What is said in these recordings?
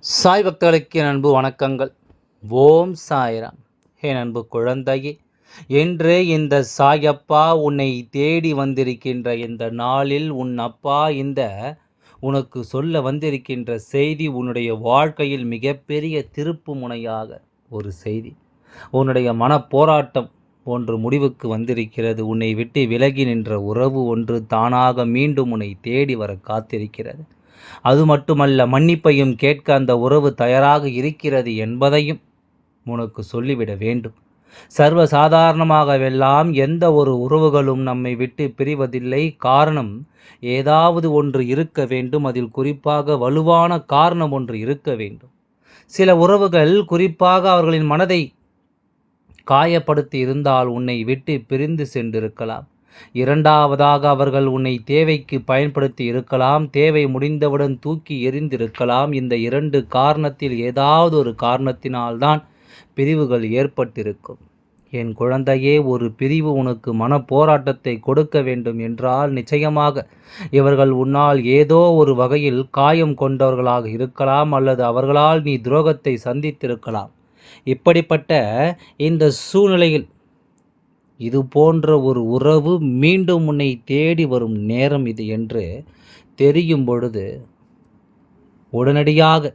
சாய் பக்தர்களுக்கு என் அன்பு வணக்கங்கள். ஓம் சாய்ராம். என் அன்பு குழந்தையே, இன்று இந்த சாயப்பா உன்னை தேடி வந்திருக்கின்ற இந்த நாளில் உன் அப்பா உனக்கு சொல்ல வந்திருக்கின்ற செய்தி உன்னுடைய வாழ்க்கையில் மிகப்பெரிய திருப்பு முனையாக ஒரு செய்தி. உன்னுடைய மனப்போராட்டம் ஒன்று முடிவுக்கு வந்திருக்கிறது. உன்னை விட்டு விலகி நின்ற உறவு ஒன்று தானாக மீண்டும் உன்னை தேடி வர காத்திருக்கிறது. அது மட்டுமல்ல, மன்னிப்பையும் கேட்க அந்த உறவு தயாராக இருக்கிறது என்பதையும் உனக்கு சொல்லிவிட வேண்டும். சர்வசாதாரணமாகவெல்லாம் எந்த ஒரு உறவுகளும் நம்மை விட்டு பிரிவதில்லை. காரணம் ஏதாவது ஒன்று இருக்க வேண்டும். அதில் குறிப்பாக வலுவான காரணம் ஒன்று இருக்க வேண்டும். சில உறவுகள் குறிப்பாக அவர்களின் மனதை காயப்படுத்தி இருந்தால் உன்னை விட்டு பிரிந்து சென்றிருக்கலாம். இரண்டாவதாக, அவர்கள் உன்னை தேவைக்கு பயன்படுத்தி இருக்கலாம். தேவை முடிந்தவுடன் தூக்கி எறிந்திருக்கலாம். இந்த இரண்டு காரணத்தில் ஏதாவது ஒரு காரணத்தினால்தான் பிரிவுகள் ஏற்பட்டிருக்கும். என் குழந்தையே, ஒரு பிரிவு உனக்கு மன போராட்டத்தை கொடுக்க வேண்டும் என்றால் நிச்சயமாக இவர்கள் உன்னால் ஏதோ ஒரு வகையில் காயம் கொண்டவர்களாக இருக்கலாம், அல்லது அவர்களால் நீ துரோகத்தை சந்தித்திருக்கலாம். இப்படிப்பட்ட இந்த சூழ்நிலையில் இது போன்ற ஒரு உறவு மீண்டும் உன்னை தேடி வரும் நேரம் இது என்று தெரியும் பொழுது உடனடியாக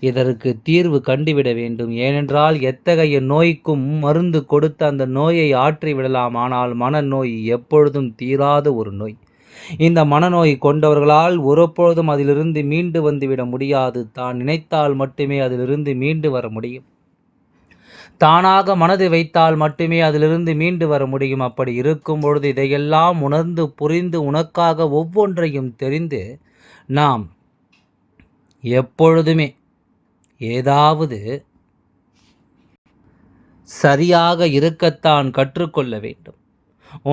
இதற்கு தீர்வு கண்டுவிட வேண்டும். ஏனென்றால் எத்தகைய நோய்க்கும் மருந்து கொடுத்து அந்த நோயை ஆற்றி விடலாம். ஆனால் மனநோய் எப்பொழுதும் தீராத ஒரு நோய். இந்த மனநோய் கொண்டவர்களால் ஒருபொழுதும் அதிலிருந்து மீண்டு வந்துவிட முடியாது. தான் நினைத்தால் மட்டுமே அதிலிருந்து மீண்டு வர முடியும். தானாக மனது வைத்தால் மட்டுமே அதிலிருந்து மீண்டு வர முடியும். அப்படி இருக்கும் பொழுது இதையெல்லாம் உணர்ந்து புரிந்து உனக்காக ஒவ்வொன்றையும் தெரிந்து நாம் எப்பொழுதுமே ஏதாவது சரியாக இருக்கத்தான் கற்றுக்கொள்ள வேண்டும்.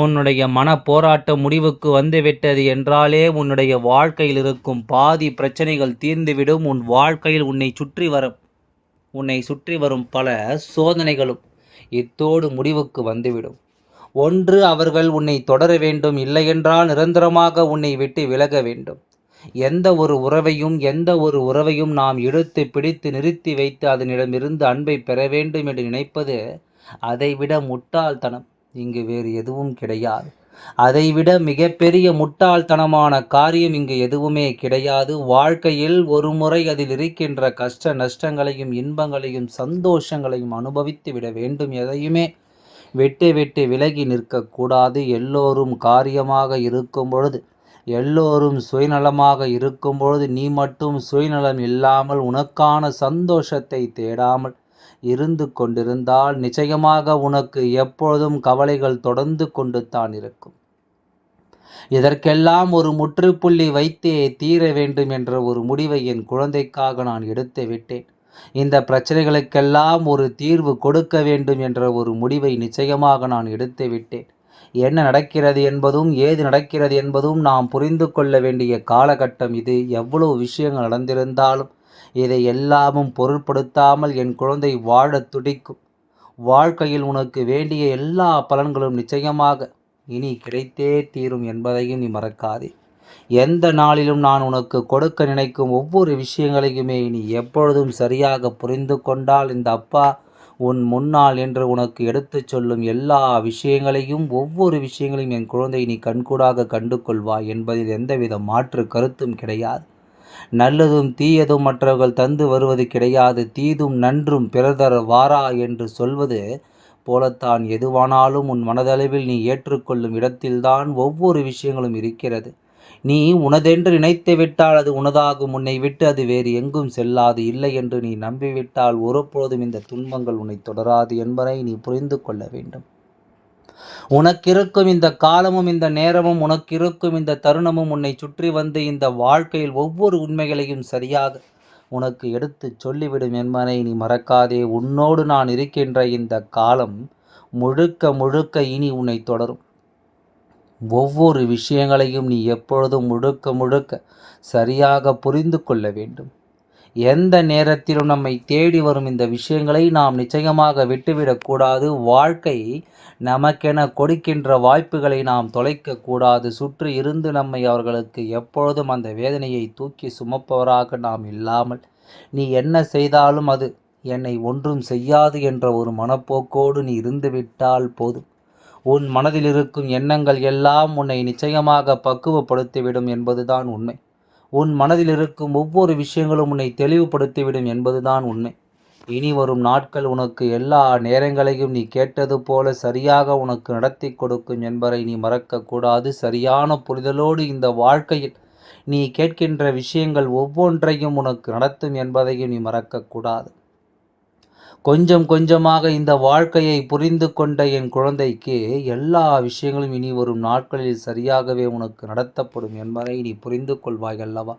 உன்னுடைய மன போராட்டம் முடிவுக்கு வந்துவிட்டது என்றாலே உன்னுடைய வாழ்க்கையில் இருக்கும் பாதி பிரச்சனைகள் தீர்ந்துவிடும். உன் வாழ்க்கையில் உன்னை சுற்றி வரும் பல சோதனைகளும் இத்தோடு முடிவுக்கு வந்துவிடும். ஒன்று, அவர்கள் உன்னை தொடர வேண்டும். இல்லையென்றால் நிரந்தரமாக உன்னை விட்டு விலக வேண்டும். எந்த ஒரு உறவையும் நாம் இழுத்து பிடித்து நிறுத்தி வைத்து அதனிடமிருந்து அன்பை பெற வேண்டும் என்று நினைப்பது அதைவிட முட்டாள்தனம் இங்கு வேறு எதுவும் கிடையாது. அதைவிட மிகப்பெரிய முட்டாள்தனமான காரியம் இங்கு எதுவுமே கிடையாது. வாழ்க்கையில் ஒரு முறை அதில் இருக்கின்ற கஷ்ட நஷ்டங்களையும் இன்பங்களையும் சந்தோஷங்களையும் அனுபவித்து விட வேண்டும். எதையுமே விட்டு விட்டு விலகி நிற்கக்கூடாது. எல்லோரும் காரியமாக இருக்கும் பொழுது, எல்லோரும் சுயநலமாக இருக்கும் பொழுது நீ மட்டும் சுயநலம் இல்லாமல் உனக்கான சந்தோஷத்தை தேடாமல் இருந்து கொண்டிருந்தால் நிச்சயமாக உனக்கு எப்பொழுதும் கவலைகள் தொடர்ந்து கொண்டு தான் இருக்கும். இதற்கெல்லாம் ஒரு முற்றுப்புள்ளி வைத்தே தீர வேண்டும் என்ற ஒரு முடிவை என் குழந்தைக்காக நான் எடுத்து விட்டேன். இந்த பிரச்சனைகளுக்கெல்லாம் ஒரு தீர்வு கொடுக்க வேண்டும் என்ற ஒரு முடிவை நிச்சயமாக நான் எடுத்து விட்டேன். என்ன நடக்கிறது என்பதும் ஏது நடக்கிறது என்பதும் நாம் புரிந்து கொள்ள வேண்டிய காலகட்டம் இது. எவ்வளவு விஷயங்கள் நடந்திருந்தாலும் இதை எல்லாமும் பொருட்படுத்தாமல் என் குழந்தை வாழத் துடிக்கும். வாழ்க்கையில் உனக்கு வேண்டிய எல்லா பலன்களும் நிச்சயமாக இனி கிடைத்தே தீரும் என்பதையும் நீ மறக்காதே. எந்த நாளிலும் நான் உனக்கு கொடுக்க நினைக்கும் ஒவ்வொரு விஷயங்களையுமே நீ எப்பொழுதும் சரியாக புரிந்து கொண்டால் இந்த அப்பா உன் முன்னால் என்று உனக்கு எடுத்துச் சொல்லும் எல்லா விஷயங்களையும் ஒவ்வொரு விஷயங்களையும் என் குழந்தை நீ கண்கூடாக கண்டு கொள்வாய் என்பதில் எந்தவித மாற்று கருத்தும் கிடையாது. நல்லதும் தீயதும் மற்றவர்கள் தந்து வருவது கிடையாது. தீதும் நன்றும் பிறதர வாரா என்று சொல்வது போலத்தான் எதுவானாலும் உன் மனதளவில் நீ ஏற்றுக்கொள்ளும் இடத்தில்தான் ஒவ்வொரு விஷயங்களும் இருக்கிறது. நீ உனதென்று நினைத்து விட்டால் அது உனதாகும். உன்னை விட்டு அது வேறு எங்கும் செல்லாது. இல்லை என்று நீ நம்பிவிட்டால் ஒருபொழுதும் இந்த துன்பங்கள் உன்னை தொடராது என்பதை நீ புரிந்து கொள்ள வேண்டும். உனக்கிருக்கும் இந்த காலமும் இந்த நேரமும் உனக்கிருக்கும் இந்த தருணமும் உன்னை சுற்றி வந்து இந்த வாழ்க்கையில் ஒவ்வொரு உண்மைகளையும் சரியாக உனக்கு எடுத்து சொல்லிவிடும் என்பதை நீ மறக்காதே. உன்னோடு நான் இருக்கின்ற இந்த காலம் முழுக்க முழுக்க இனி உன்னை தொடரும். ஒவ்வொரு விஷயங்களையும் நீ எப்பொழுதும் முழுக்க முழுக்க சரியாக புரிந்து கொள்ள வேண்டும். எந்த நேரத்திலும் நம்மை தேடி வரும் இந்த விஷயங்களை நாம் நிச்சயமாக விட்டுவிடக்கூடாது. வாழ்க்கை நமக்கென கொடுக்கின்ற வாய்ப்புகளை நாம் தொலைக்கக்கூடாது. சுற்றி இருந்து நம்மை அவர்களுக்கு எப்பொழுதும் அந்த வேதனையை தூக்கி சுமப்பவராக நாம் இல்லாமல் நீ என்ன செய்தாலும் அது என்னை ஒன்றும் செய்யாது என்ற ஒரு மனப்போக்கோடு நீ இருந்துவிட்டால் போதும். உன் மனதில் இருக்கும் எண்ணங்கள் எல்லாம் உன்னை நிச்சயமாக பக்குவப்படுத்திவிடும் என்பதுதான் உண்மை. உன் மனதில் இருக்கும் ஒவ்வொரு விஷயங்களும் உன்னை தெளிவுபடுத்திவிடும் என்பதுதான் உண்மை. இனி வரும் நாட்கள் உனக்கு எல்லா நேரங்களையும் நீ கேட்டது போல சரியாக உனக்கு நடத்தி கொடுக்கும் என்பதை நீ மறக்கக்கூடாது. சரியான புரிதலோடு இந்த வாழ்க்கையில் நீ கேட்கின்ற விஷயங்கள் ஒவ்வொன்றையும் உனக்கு நடத்தும் என்பதையும் நீ மறக்கக்கூடாது. கொஞ்சம் கொஞ்சமாக இந்த வாழ்க்கையை புரிந்து கொண்ட என் குழந்தைக்கு எல்லா விஷயங்களும் இனி வரும் நாட்களில் சரியாகவே உனக்கு நடத்தப்படும் என்பதை நீ புரிந்து கொள்வாய் அல்லவா?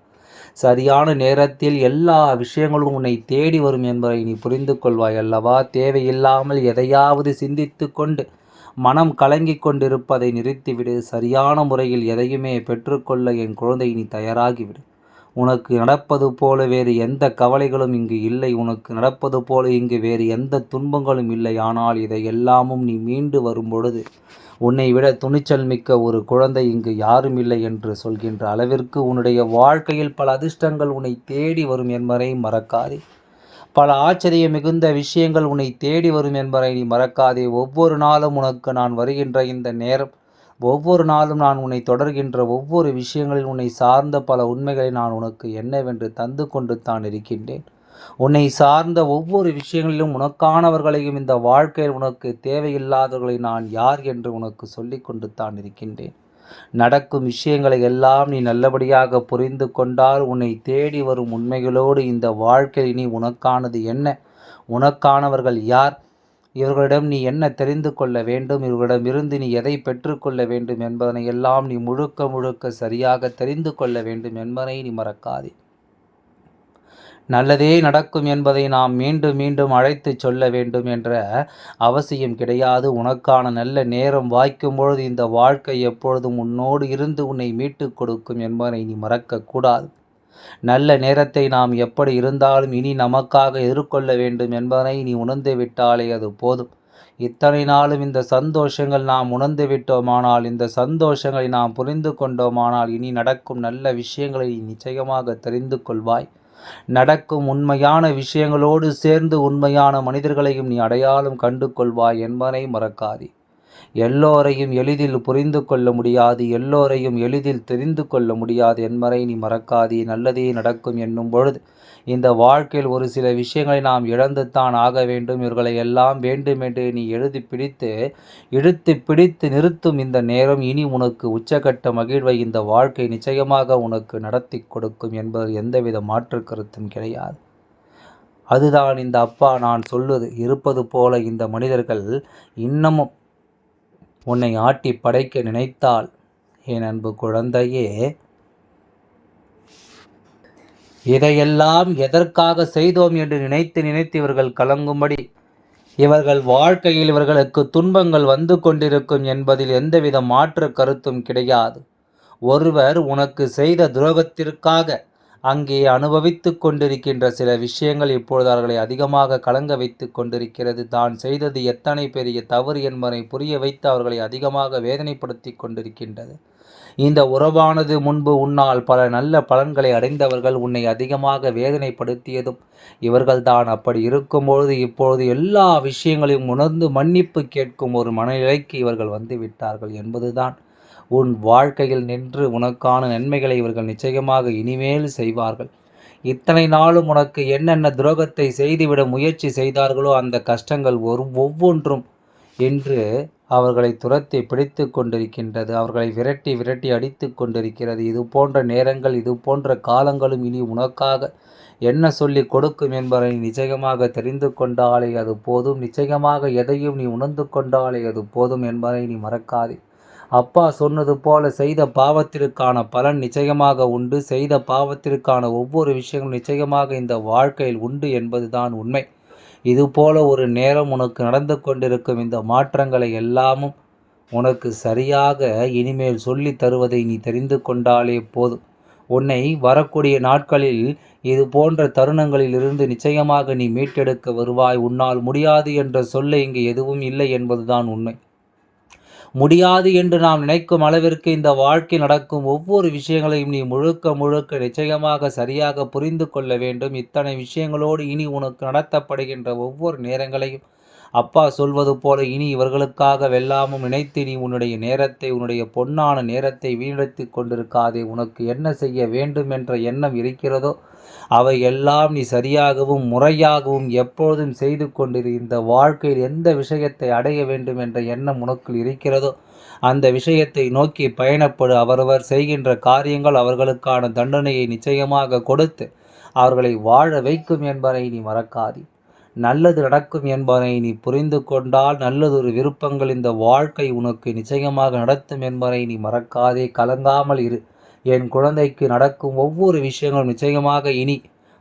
சரியான நேரத்தில் எல்லா விஷயங்களும் உன்னை தேடி வரும் என்பதை நீ புரிந்து கொள்வாய் அல்லவா? தேவையில்லாமல் எதையாவது சிந்தித்து கொண்டு மனம் கலங்கிக் கொண்டிருப்பதை நிறுத்திவிடு. சரியான முறையில் எதையுமே பெற்றுக்கொள்ள என் குழந்தை நீ தயாராகிவிடு. உனக்கு நடப்பது போல வேறு எந்த கவலைகளும் இங்கு இல்லை. உனக்கு நடப்பது போல இங்கு வேறு எந்த துன்பங்களும் இல்லை. ஆனால் இதை எல்லாமும் நீ மீண்டு வரும்பொழுது உன்னை விட துணிச்சல் மிக்க ஒரு குழந்தை இங்கு யாரும் இல்லை என்று சொல்கின்ற அளவிற்கு உன்னுடைய வாழ்க்கையில் பல அதிர்ஷ்டங்கள் உன்னை தேடி வரும் என்பதை மறக்காதே. பல ஆச்சரியம் மிகுந்த விஷயங்கள் உன்னை தேடி வரும் என்பதை நீ மறக்காதே. ஒவ்வொரு நாளும் உனக்கு நான் வருகின்ற இந்த நேரம், ஒவ்வொரு நாளும் நான் உன்னை தொடர்கின்ற ஒவ்வொரு விஷயங்களில் உன்னை சார்ந்த பல உண்மைகளை நான் உனக்கு என்னவென்று தந்து கொண்டு தான் இருக்கின்றேன். உன்னை சார்ந்த ஒவ்வொரு விஷயங்களிலும் உனக்கானவர்களையும் இந்த வாழ்க்கையில் உனக்கு தேவையில்லாதவர்களை நான் யார் என்று உனக்கு சொல்லி கொண்டு தான் இருக்கின்றேன். நடக்கும் விஷயங்களை எல்லாம் நீ நல்லபடியாக புரிந்து கொண்டால் உன்னை தேடி வரும் உண்மைகளோடு இந்த வாழ்க்கை நீ உனக்கானது என்ன, உனக்கானவர்கள் யார், இவர்களிடம் நீ என்ன தெரிந்து கொள்ள வேண்டும், இவர்களிடமிருந்து நீ எதை பெற்றுக்கொள்ள வேண்டும் என்பதனை எல்லாம் நீ முழுக்க முழுக்க சரியாக தெரிந்து கொள்ள வேண்டும் என்பதை நீ மறக்காதே. நல்லதே நடக்கும் என்பதை நாம் மீண்டும் மீண்டும் அழைத்து சொல்ல வேண்டும் என்ற அவசியம் கிடையாது. உனக்கான நல்ல நேரம் வாய்க்கும் பொழுது இந்த வாழ்க்கை எப்பொழுதும் உன்னோடு இருந்து உன்னை மீட்டு கொடுக்கும் என்பதை நீ மறக்கக்கூடாது. நல்ல நேரத்தை நாம் எப்படி இருந்தாலும் இனி நமக்காக எதிர்கொள்ள வேண்டும் என்பதனை நீ உணர்ந்து விட்டாலே அது போதும். இத்தனை நாளும் இந்த சந்தோஷங்கள் நாம் உணர்ந்து விட்டோமானால், இந்த சந்தோஷங்களை நாம் புரிந்து கொண்டோமானால், இனி நடக்கும் நல்ல விஷயங்களை நிச்சயமாக தெரிந்து கொள்வாய். நடக்கும் உண்மையான விஷயங்களோடு சேர்ந்து உண்மையான மனிதர்களையும் நீ அடையாளம் கண்டு கொள்வாய் என்பதை மறக்காதே. எல்லோரையும் எளிதில் புரிந்து கொள்ள முடியாது, எல்லோரையும் எளிதில் தெரிந்து கொள்ள முடியாது என்பதை நீ மறக்காதே. நல்லதே நடக்கும் என்னும் பொழுது இந்த வாழ்க்கையில் ஒரு சில விஷயங்களை நாம் இழந்துத்தான் ஆக வேண்டும். இவர்களை எல்லாம் வேண்டுமென்று நீ இழுத்து பிடித்து நிறுத்தும் இந்த நேரம் இனி உனக்கு உச்சகட்ட மகிழ்வை இந்த வாழ்க்கை நிச்சயமாக உனக்கு நடத்தி கொடுக்கும் என்பது எந்தவித மாற்று கருத்தும் கிடையாது. அதுதான் இந்த அப்பா நான் சொல்வது. இருப்பது போல இந்த மனிதர்கள் இன்னமும் உன்னை ஆட்டி படைக்க நினைத்தால் என் அன்பு குழந்தையே, இதையெல்லாம் எதற்காக செய்தோம் என்று நினைத்து இவர்கள் கலங்கும்படி, இவர்கள் வாழ்க்கையில் இவர்களுக்கு துன்பங்கள் வந்து கொண்டிருக்கும் என்பதில் எந்தவித மாற்று கருத்தும் கிடையாது. ஒருவர் உனக்கு செய்த துரோகத்திற்காக அங்கே அனுபவித்து கொண்டிருக்கின்ற சில விஷயங்கள் இப்பொழுது அவர்களை அதிகமாக கலங்க வைத்து கொண்டிருக்கிறது. தான் செய்தது எத்தனை பெரிய தவறு என்பதை புரிய வைத்து அவர்களை அதிகமாக வேதனைப்படுத்தி கொண்டிருக்கின்றது. இந்த உறவானது முன்பு உன்னால் பல நல்ல பலன்களை அடைந்தவர்கள் உன்னை அதிகமாக வேதனைப்படுத்தியதும் இவர்கள்தான். அப்படி இருக்கும்பொழுது இப்பொழுது எல்லா விஷயங்களையும் உணர்ந்து மன்னிப்பு கேட்கும் ஒரு மனநிலைக்கு இவர்கள் வந்து விட்டார்கள் என்பதுதான் உன் வாழ்க்கையில் நின்று உனக்கான நன்மைகளை இவர்கள் நிச்சயமாக இனிமேல் செய்வார்கள். இத்தனை நாளும் உனக்கு என்னென்ன துரோகத்தை செய்துவிட முயற்சி செய்தார்களோ அந்த கஷ்டங்கள் ஒவ்வொன்றும் இன்று அவர்களை துரத்தி பிடித்து கொண்டிருக்கின்றது. அவர்களை விரட்டி விரட்டி அடித்து கொண்டிருக்கிறது. இது போன்ற நேரங்கள், இது போன்ற காலங்களும் இனி உனக்காக என்ன சொல்லி கொடுக்கும் என்பதை நிச்சயமாக தெரிந்து கொண்டாலே அது போதும். நிச்சயமாக எதையும் நீ உணர்ந்து கொண்டாலே அது போதும் என்பதை நீ மறக்காதே. அப்பா சொன்னது போல செய்த பாவத்திற்கான பலன் நிச்சயமாக உண்டு. செய்த பாவத்திற்கான ஒவ்வொரு விஷயங்களும் நிச்சயமாக இந்த வாழ்க்கையில் உண்டு என்பதுதான் உண்மை. இது போல ஒரு நேரம் உனக்கு நடந்து கொண்டிருக்கும் இந்த மாற்றங்களை எல்லாமும் உனக்கு சரியாக இனிமேல் சொல்லி தருவதை நீ தெரிந்து கொண்டாலே போதும். உன்னை வரக்கூடிய நாட்களில் இது போன்ற தருணங்களில் இருந்து நிச்சயமாக நீ மீட்டெடுக்க வருவாய். உன்னால் முடியாது என்ற சொல்ல இங்கு எதுவும் இல்லை என்பதுதான் உண்மை. முடியாது என்று நாம் நினைக்கும் அளவிற்கு இந்த வாழ்க்கையில் நடக்கும் ஒவ்வொரு விஷயங்களையும் நீ முழுக்க முழுக்க நிச்சயமாக சரியாக புரிந்து கொள்ள வேண்டும். இத்தனை விஷயங்களோடு இனி உனக்கு நடத்தப்படுகின்ற ஒவ்வொரு நேரங்களையும் அப்பா சொல்வது போல இனி இவர்களுக்காக வெல்லாமும் நினைத்து நீ உன்னுடைய நேரத்தை, உன்னுடைய பொன்னான நேரத்தை வீணடித்துக் கொண்டிருக்காதே. உனக்கு என்ன செய்ய வேண்டும் என்ற எண்ணம் இருக்கிறதோ அவை எல்லாம் நீ சரியாகவும் முறையாகவும் எப்பொழுதும் செய்து கொண்டிரு. இந்த வாழ்க்கையில் எந்த விஷயத்தை அடைய வேண்டும் என்ற எண்ணம் உனக்குள் இருக்கிறதோ அந்த விஷயத்தை நோக்கி பயணப்படு. அவரவர் செய்கின்ற காரியங்கள் அவர்களுக்கான தண்டனையை நிச்சயமாக கொடுத்து அவர்களை வாழ வைக்கும் என்பதை நீ மறக்காதே. நல்லது நடக்கும் என்பதை நீ புரிந்து கொண்டால் நல்லதொரு விருப்பங்கள் இந்த வாழ்க்கை உனக்கு நிச்சயமாக நடத்தும் என்பதை நீ மறக்காதே. கலங்காமல் இரு. என் குழந்தைக்கு நடக்கும் ஒவ்வொரு விஷயங்களும் நிச்சயமாக இனி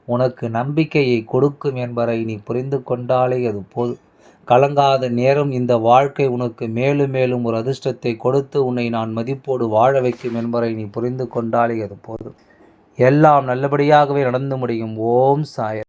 உனக்கு நம்பிக்கையை கொடுக்கும் என்பதை நீ புரிந்து கொண்டாலே அது போதும். கலங்காத நேரம் இந்த வாழ்க்கை உனக்கு மேலும் மேலும் ஒரு அதிர்ஷ்டத்தை கொடுத்து உன்னை நான் மதிப்போடு வாழ வைக்கும் என்பதை நீ புரிந்து கொண்டாலே அது போதும். எல்லாம் நல்லபடியாகவே நடந்து முடியும். ஓம் சாய